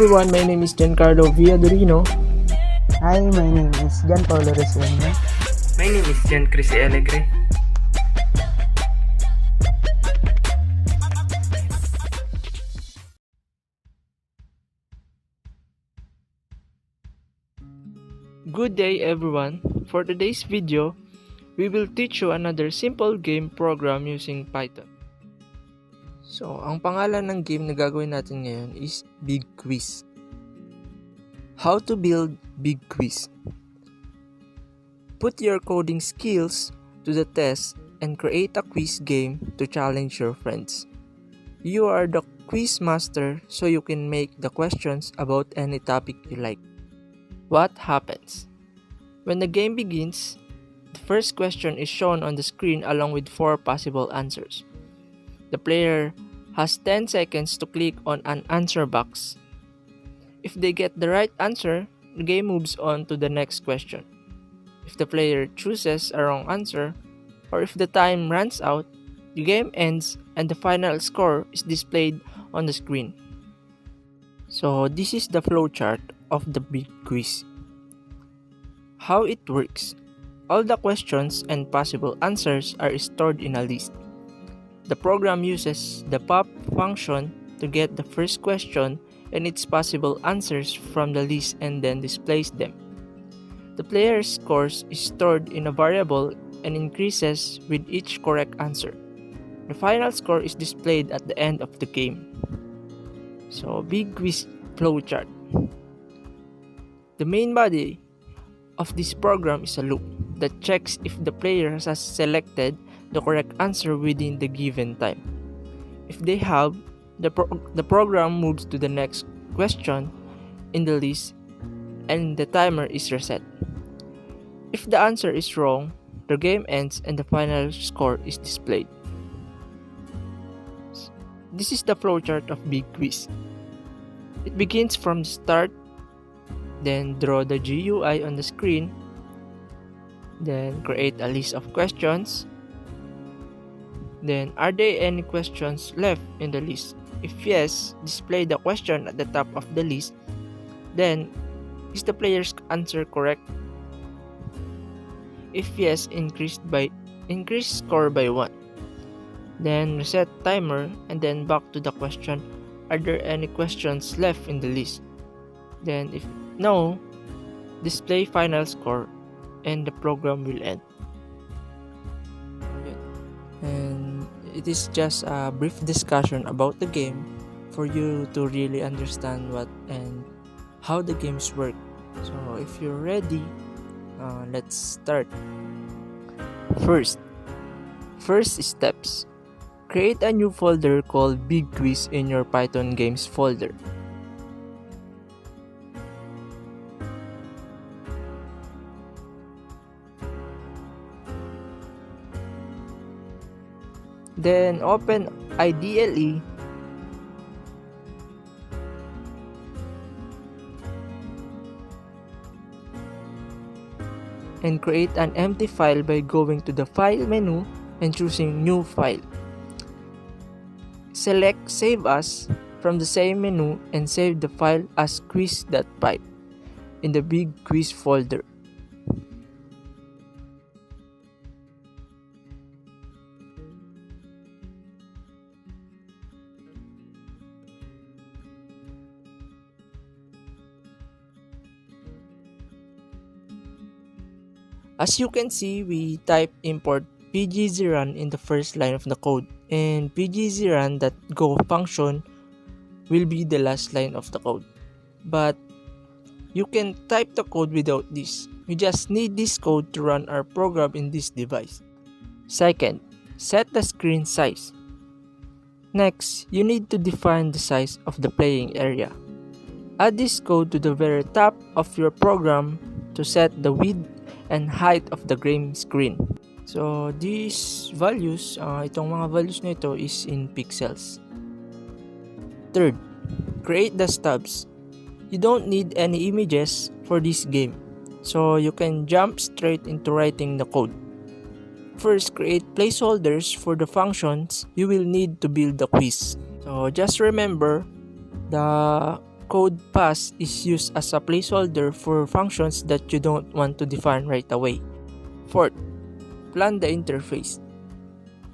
everyone, my name is Giancarlo Villadorino. Hi, my name is Gian Paulo Resuena. My name is Gian Crisi Alegre. Good day everyone. For today's video, we will teach you another simple game program using Python. So, ang pangalan ng game na gagawin natin ngayon is Big Quiz. How to build Big Quiz. Put your coding skills to the test and create a quiz game to challenge your friends. You are the quiz master, so you can make the questions about any topic you like. What happens? When the game begins, the first question is shown on the screen along with 4 possible answers. The player has 10 seconds to click on an answer box. If they get the right answer, the game moves on to the next question. If the player chooses a wrong answer, or if the time runs out, the game ends and the final score is displayed on the screen. So this is the flowchart of the big quiz. How it works. All the questions and possible answers are stored in a list. The program uses the pop function to get the first question and its possible answers from the list and then displays them. The player's scores is stored in a variable and increases with each correct answer. The final score is displayed at the end of the game. So, big quiz flowchart. The main body of this program is a loop that checks if the player has selected the correct answer within the given time. If they have, the program moves to the next question in the list and the timer is reset. If the answer is wrong, the game ends and the final score is displayed. This is the flowchart of Big Quiz. It begins from the start, then draw the GUI on the screen, then create a list of questions. Then, are there any questions left in the list? If yes, display the question at the top of the list. Then, is the player's answer correct? If yes, increase score by 1. Then, reset timer and then back to the question, are there any questions left in the list? Then, if no, display final score and the program will end. And it is just a brief discussion about the game for you to really understand what and how the games work. So if you're ready, let's start. First steps. Create a new folder called Big Quiz in your Python Games folder. Then open IDLE and create an empty file by going to the File menu and choosing New File. Select Save As from the same menu and save the file as quiz.py in the Big Quiz folder. As you can see, we type import pgzrun in the first line of the code, and pgzrun.go function will be the last line of the code. But you can type the code without this. We just need this code to run our program in this device. Second, set the screen size. Next, you need to define the size of the playing area. Add this code to the very top of your program to set the width and height of the game screen. So these values, itong mga values nito is in pixels. Third, create the stubs. You don't need any images for this game, so you can jump straight into writing the code. First, create placeholders for the functions you will need to build the quiz. So just remember, the code pass is used as a placeholder for functions that you don't want to define right away. Fourth, plan the interface.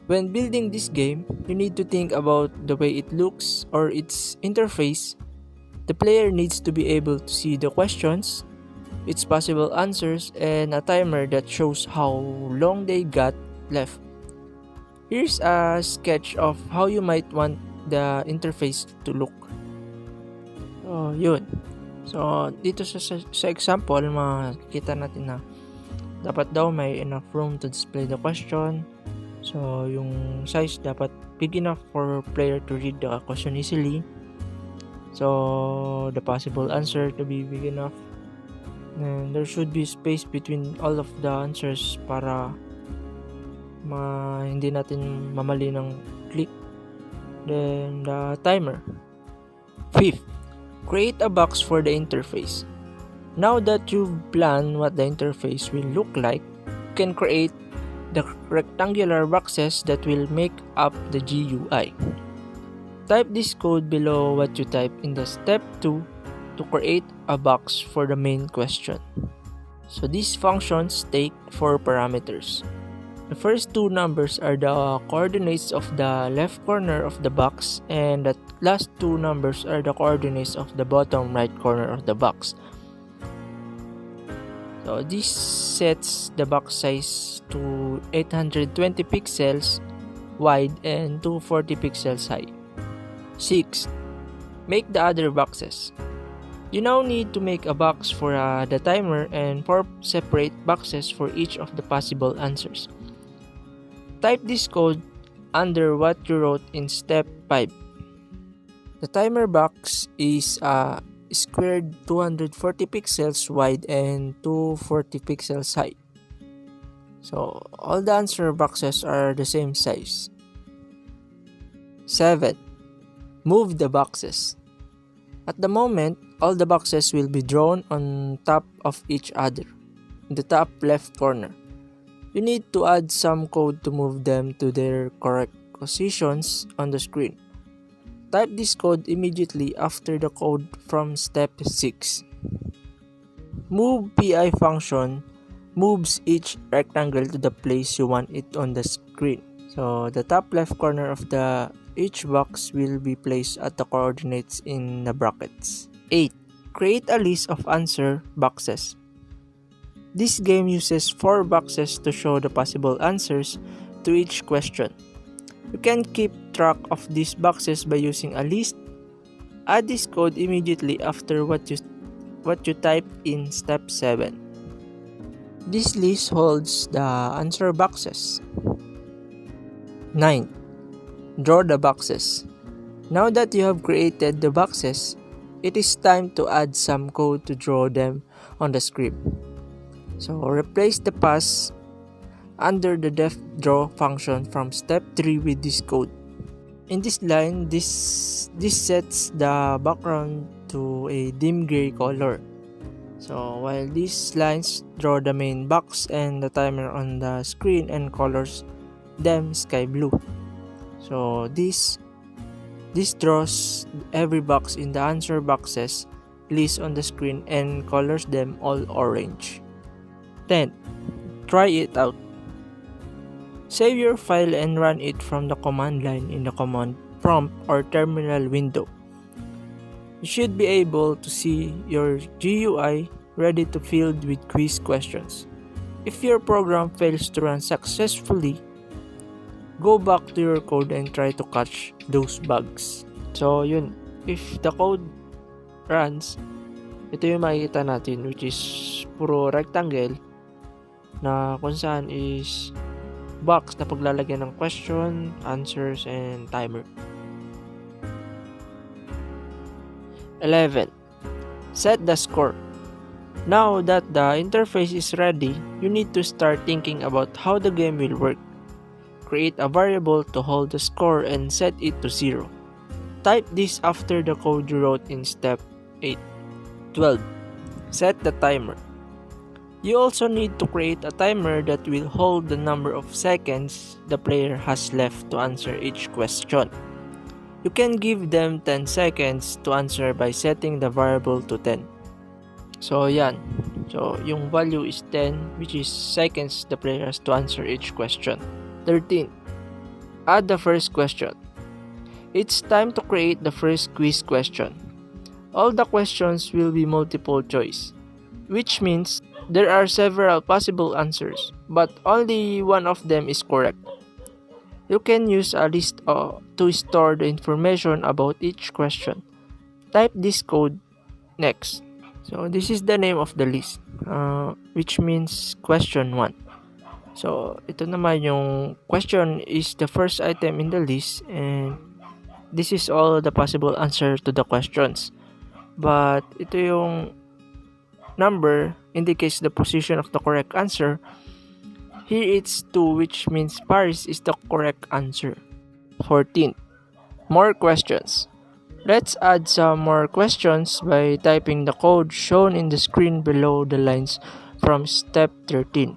When building this game, you need to think about the way it looks or its interface. The player needs to be able to see the questions, its possible answers, and a timer that shows how long they got left. Here's a sketch of how you might want the interface to look. So, yun. So, dito sa example, makikita natin na dapat daw may enough room to display the question. So, yung size dapat big enough for player to read the question easily. So, the possible answer to be big enough. And there should be space between all of the answers para hindi natin mamali ng click. Then, the timer. Fifth, create a box for the interface. Now that you've planned what the interface will look like, you can create the rectangular boxes that will make up the GUI. Type this code below what you type in the step 2 to create a box for the main question. So these functions take 4 parameters. The first 2 numbers are the coordinates of the left corner of the box, and the last 2 numbers are the coordinates of the bottom right corner of the box. So this sets the box size to 820 pixels wide and 240 pixels high. 6. Make the other boxes. You now need to make a box for the timer and 4 separate boxes for each of the possible answers. Type this code under what you wrote in step 5. The timer box is squared 240 pixels wide and 240 pixels high. So all the answer boxes are the same size. 7. Move the boxes. At the moment, all the boxes will be drawn on top of each other in the top left corner. You need to add some code to move them to their correct positions on the screen. Type this code immediately after the code from step 6. Move PI function moves each rectangle to the place you want it on the screen. So the top left corner of each box will be placed at the coordinates in the brackets. 8. Create a list of answer boxes. This game uses 4 boxes to show the possible answers to each question. You can keep track of these boxes by using a list. Add this code immediately after what you type in step 7. This list holds the answer boxes. 9. Draw the boxes. Now that you have created the boxes, it is time to add some code to draw them on the screen. So replace the pass under the def draw function from step 3 with this code. In this line, this sets the background to a dim gray color. So while these lines draw the main box and the timer on the screen and colors them sky blue. So this draws every box in the answer boxes list on the screen and colors them all orange. 10. Try it out. Save your file and run it from the command line in the command prompt or terminal window. You should be able to see your GUI ready to field with quiz questions. If your program fails to run successfully, go back to your code and try to catch those bugs. So yun, if the code runs, ito yung makikita natin, which is puro rectangle na kung saan is box na paglalagyan ng question, answers, and timer. 11. Set the score. Now that the interface is ready, you need to start thinking about how the game will work. Create a variable to hold the score and set it to 0. Type this after the code you wrote in step 8. 12. Set the timer. You also need to create a timer that will hold the number of seconds the player has left to answer each question. You can give them 10 seconds to answer by setting the variable to 10. So yan. So yung value is 10, which is seconds the player has to answer each question. 13. Add the first question. It's time to create the first quiz question. All the questions will be multiple choice, which means there are several possible answers, but only one of them is correct. You can use a list to store the information about each question. Type this code next. So this is the name of the list, which means question 1. So ito naman yung question is the first item in the list, and this is all the possible answer to the questions. But ito yung number indicates the position of the correct answer. Here it's 2, which means Paris is the correct answer. 14. More questions. Let's add some more questions by typing the code shown in the screen below the lines from step 13.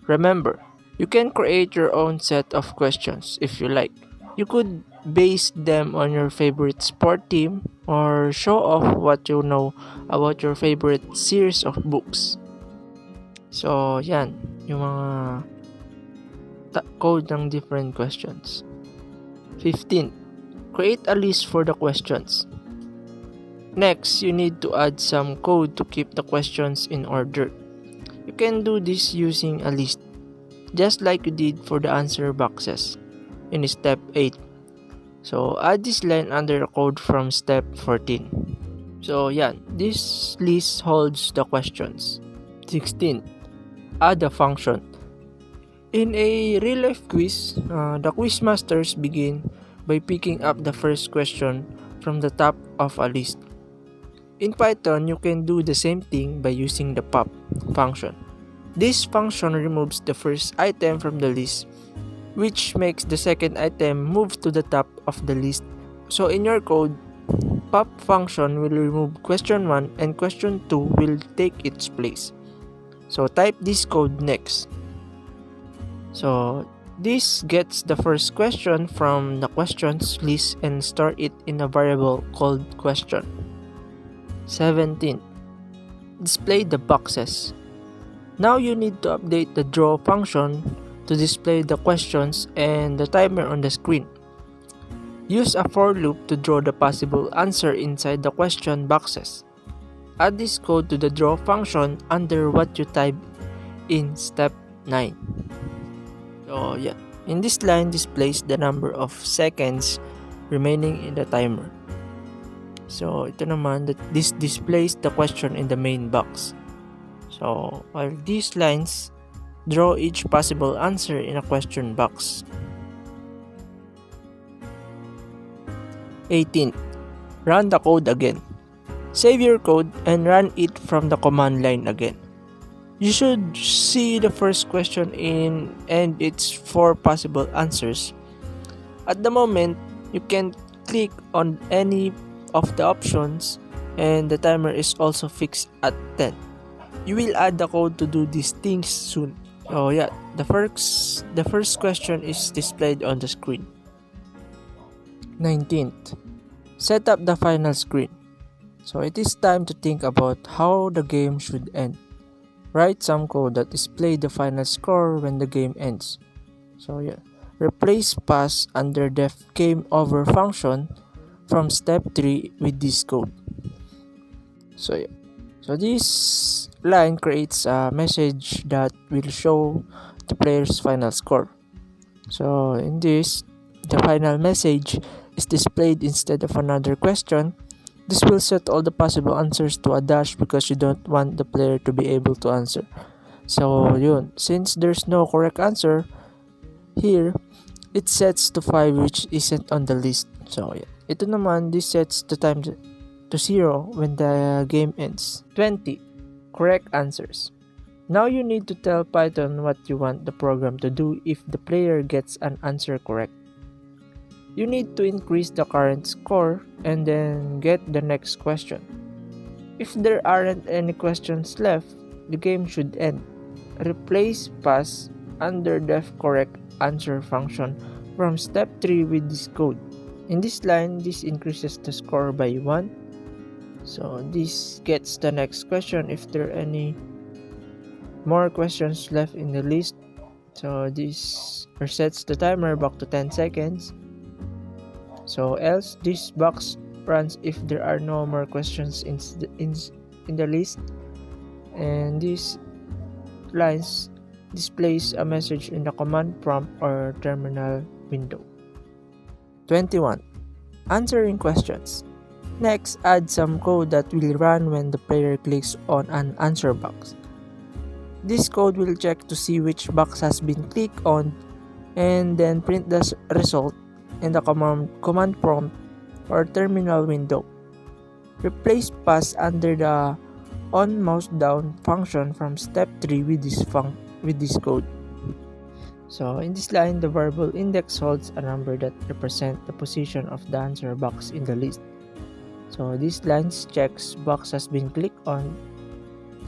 Remember, you can create your own set of questions if you like. You could base them on your favorite sport team or show off what you know about your favorite series of books. So, yan, yung mga code ng different questions. 15. Create a list for the questions. Next, you need to add some code to keep the questions in order. You can do this using a list, just like you did for the answer boxes in step 8. So, add this line under the code from step 14. So, yan, this list holds the questions. 16. Add a function. In a real-life quiz, the quiz masters begin by picking up the first question from the top of a list. In Python, you can do the same thing by using the pop function. This function removes the first item from the list, which makes the second item move to the top of the list. So in your code, pop function will remove question 1 and question 2 will take its place. So type this code next. So this gets the first question from the questions list and store it in a variable called question. 17. Display the boxes. Now you need to update the draw function to display the questions and the timer on the screen. Use a for loop to draw the possible answer inside the question boxes. Add this code to the draw function under what you type in step 9. So yeah, in this line displays the number of seconds remaining in the timer. So ito naman, that this displays the question in the main box. So while these lines draw each possible answer in a question box. 18. Run the code again. Save your code and run it from the command line again. You should see the first question and its 4 possible answers. At the moment, you can click on any of the options and the timer is also fixed at 10. You will add the code to do these things soon. So yeah, the first question is displayed on the screen. 19th. Set up the final screen. So it is time to think about how the game should end. Write some code that displays the final score when the game ends. So yeah, replace pass under def game over function from step 3 with this code. So yeah, so this line creates a message that will show the player's final score. So in this, the final message is displayed instead of another question. This will set all the possible answers to a dash because you don't want the player to be able to answer. So yun, since there's no correct answer here, it sets to 5 which isn't on the list. So yeah, ito naman, this sets the time to 0 when the game ends. 20. Correct answers. Now you need to tell Python what you want the program to do if the player gets an answer correct. You need to increase the current score and then get the next question. If there aren't any questions left, the game should end. Replace pass under def correct answer function from step 3 with this code. In this line, this increases the score by 1. So this gets the next question if there are any more questions left in the list. So this resets the timer back to 10 seconds. So else this box runs if there are no more questions in the list. And these lines displays a message in the command prompt or terminal window. 21. Answering questions. Next, add some code that will run when the player clicks on an answer box. This code will check to see which box has been clicked on and then print the result in the command prompt or terminal window. Replace pass under the on mouse down function from step 3 with this code. So in this line, the variable index holds a number that represents the position of the answer box in the list. So this line checks box has been clicked on.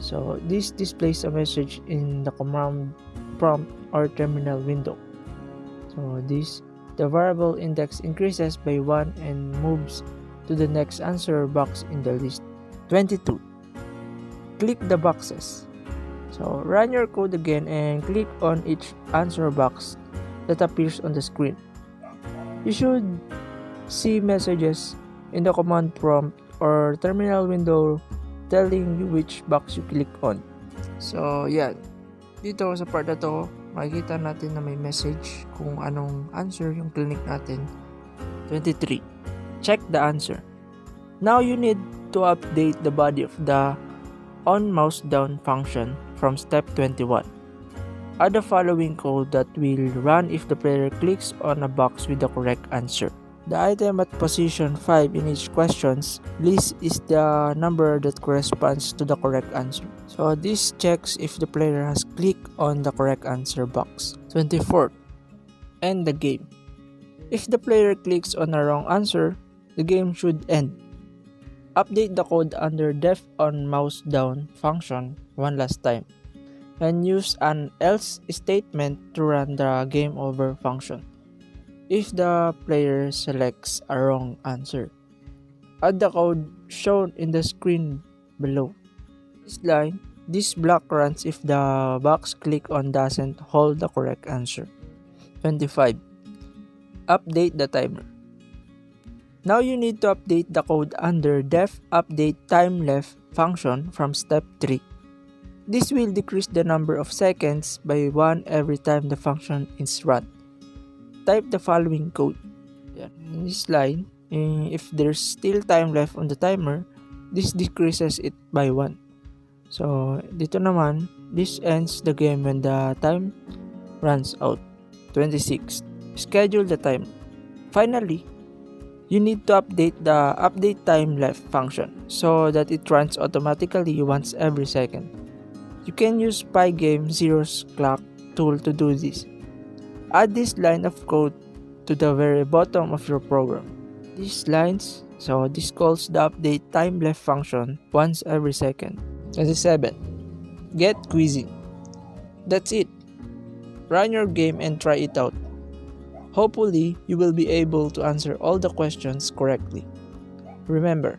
So this displays a message in the command prompt or terminal window. So the variable index increases by 1 and moves to the next answer box in the list. 22. Click the boxes. So run your code again and click on each answer box that appears on the screen. You should see messages in the command prompt or terminal window telling you which box you click on. So yan, dito sa part na to, makikita natin na may message kung anong answer yung click natin. 23. Check the answer. Now you need to update the body of the on mouse down function from step 21. Add the following code that will run if the player clicks on a box with the correct answer. The item at position 5 in each question's list is the number that corresponds to the correct answer. So this checks if the player has clicked on the correct answer box. 24. End the game. If the player clicks on a wrong answer, the game should end. Update the code under def on mouse down function one last time and use an else statement to run the game over function if the player selects a wrong answer. Add the code shown in the screen below. This line, this block runs if the box click on doesn't hold the correct answer. 25. Update the timer. Now you need to update the code under def update time left function from step 3. This will decrease the number of seconds by 1 every time the function is run. Type the following code. In this line, if there's still time left on the timer, this decreases it by 1. So dito naman, this ends the game when the time runs out. 26. Schedule the timer. Finally, you need to update the update time left function so that it runs automatically once every second. You can use Pygame Zero's clock tool to do this. Add this line of code to the very bottom of your program. These lines, so this calls the update time left function once every second. 27. Get quizzing. That's it. Run your game and try it out. Hopefully, you will be able to answer all the questions correctly. Remember,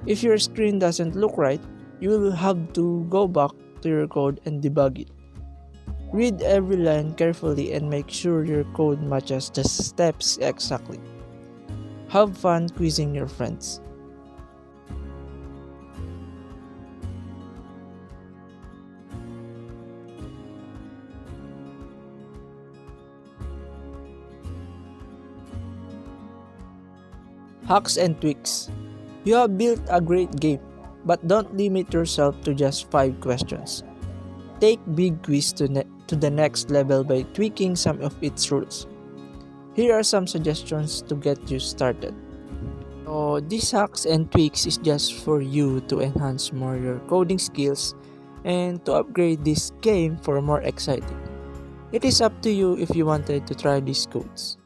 if your screen doesn't look right, you will have to go back to your code and debug it. Read every line carefully and make sure your code matches the steps exactly. Have fun quizzing your friends. Hacks and tweaks. You have built a great game, but don't limit yourself to just 5 questions. Take Big Quiz to the next level by tweaking some of its rules. Here are some suggestions to get you started. So these hacks and tweaks is just for you to enhance more your coding skills and to upgrade this game for more exciting. It is up to you if you wanted to try these codes.